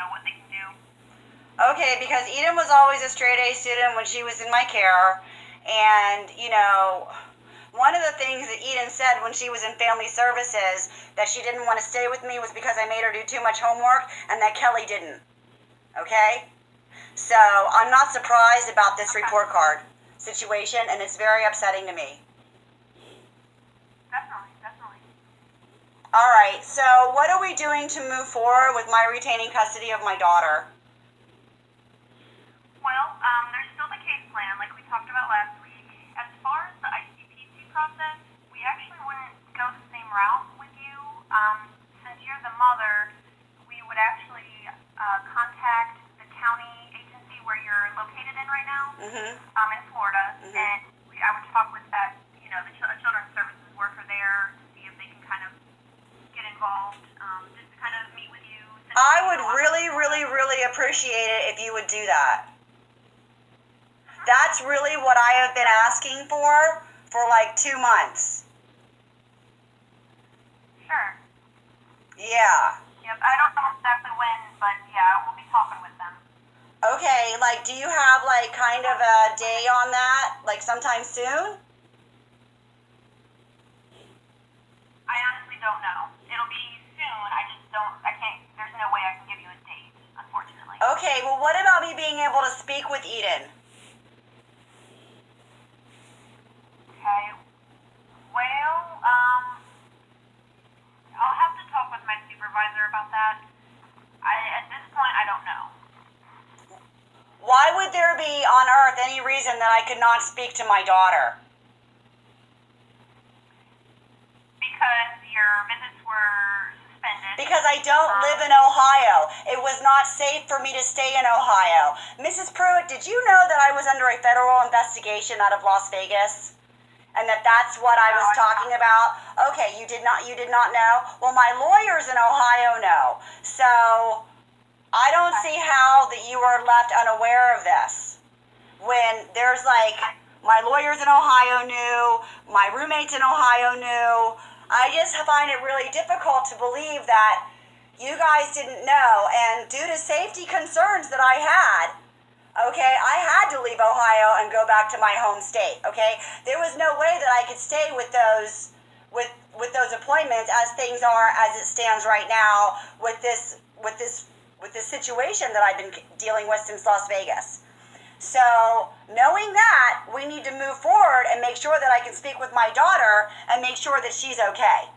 what they can do. Okay, because Eden was always a straight A student when she was in my care. And, one of the things that Eden said when she was in family services that she didn't want to stay with me was because I made her do too much homework and that Kelly didn't. Okay? So I'm not surprised about this report card situation, and it's very upsetting to me. Definitely. All right, so what are we doing to move forward with my retaining custody of my daughter? Well, there's still the case plan, like we talked about last week. As far as the ICPC process, we actually wouldn't go the same route with you. Since you're the mother, we would actually contact the county agency where you're located in right now, in Florida, and I would talk with that, the children's services worker there to see if they can kind of get involved, just to kind of meet with you. I would really appreciate it if you would do that. That's really what I have been asking for like 2 months. Sure. Yeah. Yep, I don't know exactly when, but yeah, we'll be talking with them. Okay, do you have kind of a day on that? Sometime soon? I honestly don't know. It'll be soon. I can't, there's no way I can give you a date, unfortunately. Okay, well, what about me being able to speak with Eden? Okay. Well, I'll have to talk with my supervisor about that. At this point, I don't know. Why would there be on earth any reason that I could not speak to my daughter? Because your visits were suspended. Because I don't live in Ohio. It was not safe for me to stay in Ohio. Mrs. Pruitt, did you know that I was under a federal investigation out of Las Vegas? And that's what I was talking about? Okay, you did not know? Well, my lawyers in Ohio know. So I don't see how that you are left unaware of this. When there's my lawyers in Ohio knew, my roommates in Ohio knew. I just find it really difficult to believe that you guys didn't know. And due to safety concerns that I had, okay, I had to leave Ohio and go back to my home state, okay? There was no way that I could stay with those appointments as things are, as it stands right now with this situation that I've been dealing with since Las Vegas. So, knowing that, we need to move forward and make sure that I can speak with my daughter and make sure that she's okay.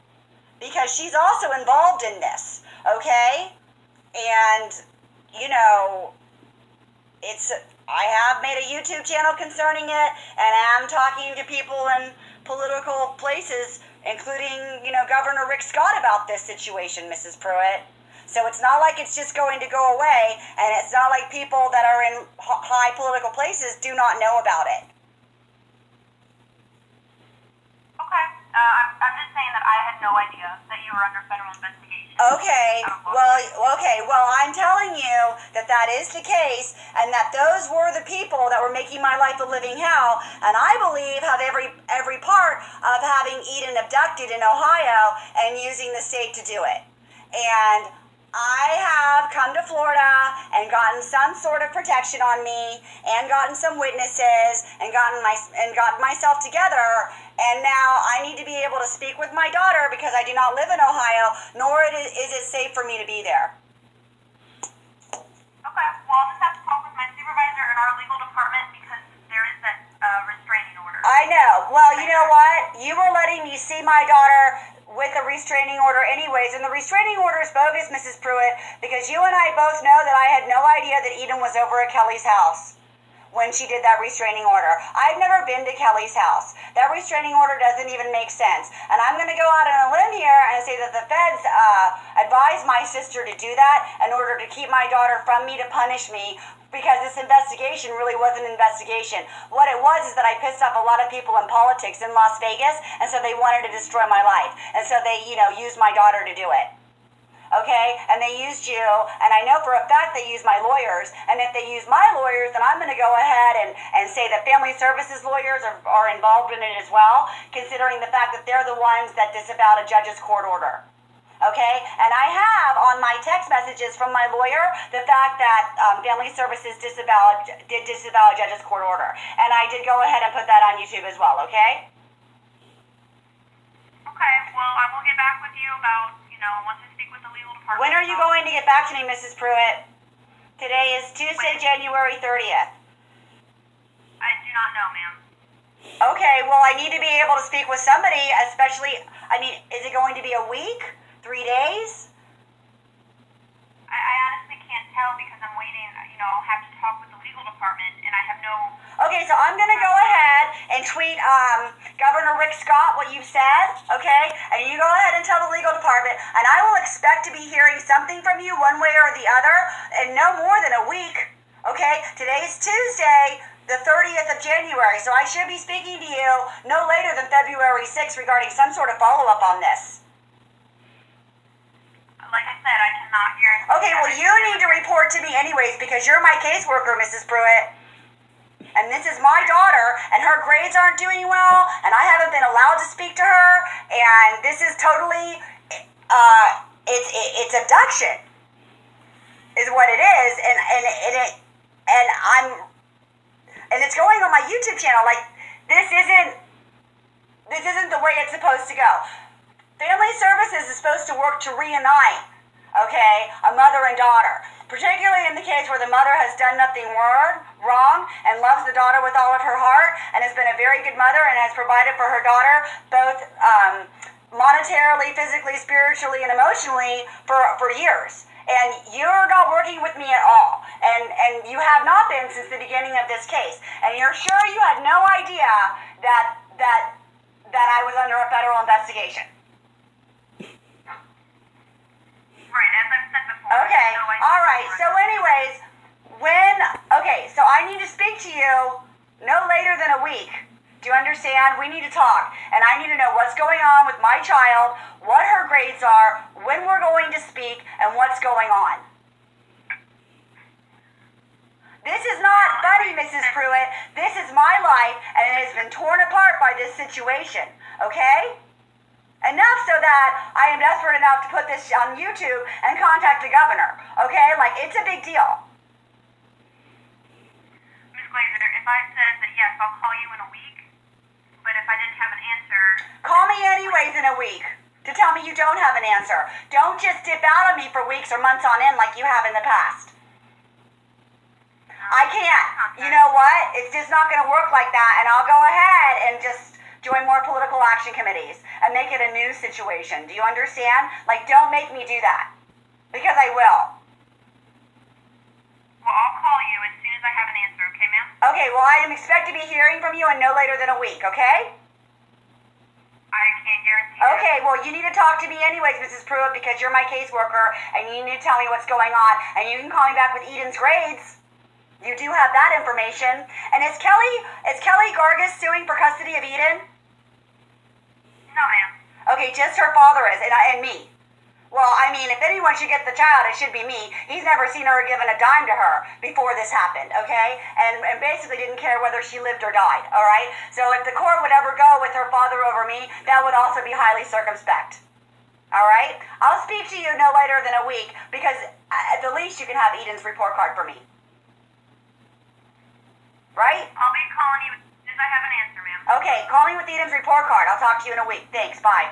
Because she's also involved in this, okay? And, I have made a YouTube channel concerning it, and I'm talking to people in political places, including, Governor Rick Scott about this situation, Mrs. Pruitt. So it's not like it's just going to go away, and it's not like people that are in high political places do not know about it. Okay. I'm just saying that I had no idea that you were under federal investigation. Okay. Well, I'm telling you that is the case, and that those were the people that were making my life a living hell, and I believe have every part of having Eden abducted in Ohio and using the state to do it. And I have come to Florida and gotten some sort of protection on me and gotten some witnesses and gotten myself together, and now I need to be able to speak with my daughter because I do not live in Ohio, nor is it safe for me to be there. Okay, well, I'll just have to talk with my supervisor in our legal department because there is that restraining order. I know. Well, you know what? You were letting me see my daughter with a restraining order anyways, and the restraining order is bogus, Mrs. Pruitt, because you and I both know that I had no idea that Eden was over at Kelly's house when she did that restraining order. I've never been to Kelly's house. That restraining order doesn't even make sense. And I'm going to go out on a limb here and say that the feds advised my sister to do that in order to keep my daughter from me, to punish me, because this investigation really wasn't an investigation. What it was is that I pissed off a lot of people in politics in Las Vegas, and so they wanted to destroy my life. And so they, used my daughter to do it. Okay? And they used you, and I know for a fact they used my lawyers, and if they use my lawyers, then I'm going to go ahead and say that family services lawyers are involved in it as well, considering the fact that they're the ones that disavowed a judge's court order. okay? And I have on my text messages from my lawyer the fact that Family Services did disavow a judge's court order. And I did go ahead and put that on YouTube as well, okay? Okay, well, I will get back with you about, once I speak with the legal department. When are you going to get back to me, Mrs. Pruitt? Today is Tuesday, January 30th. I do not know, ma'am. Okay, well, I need to be able to speak with somebody, especially, is it going to be a week? 3 days? I honestly can't tell because I'm waiting, I'll have to talk with the legal department, and I have no... Okay, so I'm going to go ahead and tweet Governor Rick Scott what you said, okay? And you go ahead and tell the legal department, and I will expect to be hearing something from you one way or the other in no more than a week, okay? Today's Tuesday, the 30th of January, so I should be speaking to you no later than February 6th regarding some sort of follow-up on this. Like I said, I cannot guarantee... Okay, well, you need to report to me anyways because you're my caseworker, Mrs. Pruitt. And this is my daughter, and her grades aren't doing well, and I haven't been allowed to speak to her, and this is totally, it's abduction, is what it is, and it's going on my YouTube channel. Like, this isn't the way it's supposed to go. Family Services is supposed to work to reunite, okay, a mother and daughter. Particularly in the case where the mother has done nothing wrong and loves the daughter with all of her heart and has been a very good mother and has provided for her daughter both monetarily, physically, spiritually, and emotionally for years. And you're not working with me at all. And you have not been since the beginning of this case. And you're sure you had no idea that I was under a federal investigation. Right, as I've said before. Okay, all right. So anyways, so I need to speak to you no later than a week. Do you understand? We need to talk. And I need to know what's going on with my child, what her grades are, when we're going to speak, and what's going on. This is not funny, Mrs. Pruitt. This is my life, and it has been torn apart by this situation. Okay? Enough so that I am desperate enough to put this on YouTube and contact the governor. Okay? Like, it's a big deal. Ms. Glazer, if I said that yes, I'll call you in a week, but if I didn't have an answer... Call me anyways in a week to tell me you don't have an answer. Don't just dip out on me for weeks or months on end like you have in the past. I can't. You know what? It's just not going to work like that, and I'll go ahead and just join more political action committees and make it a news situation. Do you understand? Like, don't make me do that. Because I will. Well, I'll call you as soon as I have an answer, okay, ma'am? Okay, well, I am expect to be hearing from you in no later than a week, okay? I can't guarantee that. Okay, well, you need to talk to me anyways, Mrs. Pruitt, because you're my caseworker, and you need to tell me what's going on. And you can call me back with Eden's grades. You do have that information. And is Kelly Gargis suing for custody of Eden? No, ma'am. Okay, just her father is, and me. Well, I mean, if anyone should get the child, it should be me. He's never seen her given a dime to her before this happened, okay? And basically didn't care whether she lived or died, all right? So if the court would ever go with her father over me, that would also be highly circumspect, all right? I'll speak to you no later than a week because at the least you can have Eden's report card for me. Right? I'll be calling you as soon as I have an answer, ma'am. Okay, call me with Eden's report card. I'll talk to you in a week. Thanks, bye.